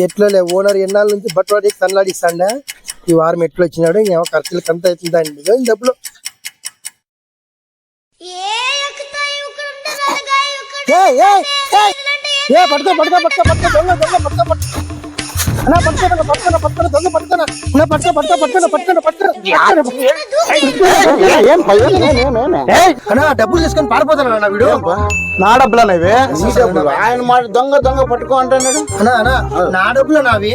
ఎట్లో ఓనర్ ఎన్నాళ్ళ నుంచి బట్టవాడి తనలాడిస్తాండా ఈ వారం ఎట్లు వచ్చినాడు ఇంకేమో ఖర్చులకు అంత అవుతుందండి డబ్బులు. పట్టుకో పట్టుకో పట్టుకో పట్టుకో దొంగ దొంగ పట్టుకో పట్టుకో అన్నా పట్టుకో పట్టుకో పట్టుకో దొంగ పట్టుకోనా అన్నా పట్టుకో పట్టుకో పట్టుకో పట్టుకో పట్టుకో అన్నా డబ్బులు తీసుకొని పారిపోతాను అన్న వీడు. నా డబ్బులు ఇవి. ఆయన మాట దొంగ దొంగ పట్టుకో అంటున్నాడు. అన్నా అన్నా నా డబ్బులు నావి.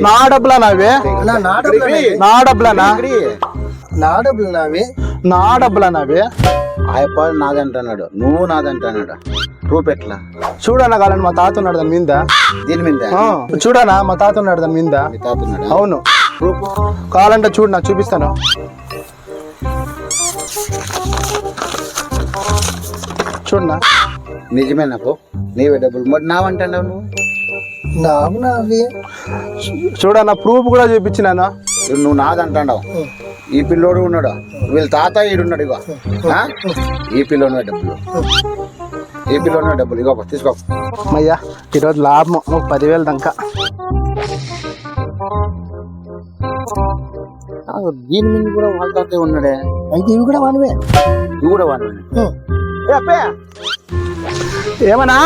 నా డబ్బులు నావి. అన్నా నా డబ్బులు నా డబ్బులనా నా డబ్బులు నావి. నా డబ్బులు నావి. ఆయప్ప నాదంటున్నాడు, నువ్వు నాదంటున్నాడు. ప్రూఫ్ ఎట్లా? చూడన్నా కాలండి మా తాత ఉన్నాడు దాని మీద. దీని మీద చూడనా మా తాత ఉన్నాడు దాని మీద. మీ తాత ఉన్నాడా? అవును. ప్రూఫ్ కావాలంటే చూడు నాకు చూపిస్తాను. చూడనా నిజమే నాకు నీవే డబ్బులు మరి నావంటున్నావు నువ్వు. నావి నావి. చూడన్నా ప్రూఫ్ కూడా చూపించినాను. నువ్వు నాదంటున్నావు. ఈ పిల్లోడు ఉన్నాడు, వీళ్ళ తాత ఈడున్నాడు. ఇగో ఈ పిల్లోనే డబ్బులు, ఈ పిల్లోనే డబ్బులు. ఇగో తీసుకో. అయ్యా ఈరోజు లాభం 10,000 దాకా. దీని మీద కూడా వాళ్ళ తాత ఉన్నాడే. అయితే ఇవి కూడా వానివే. ఇవి కూడా వాడు. ఏమన్నా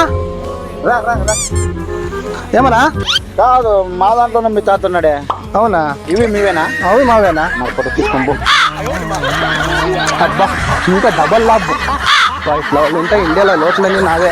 రా రా రా. ఏమన్నా కాదు మా దాంట్లోనే మీ తాత ఉన్నాడే. అవునా? ఇవి మీవేనా? అవును మావేనా? మరి ఫోటో తీసుకో. అబ్బా ఇంకా డబల్ లాభం. ఇట్లా వాళ్ళు ఉంటాయి ఇండియాలో లోట్లన్నీ నావే.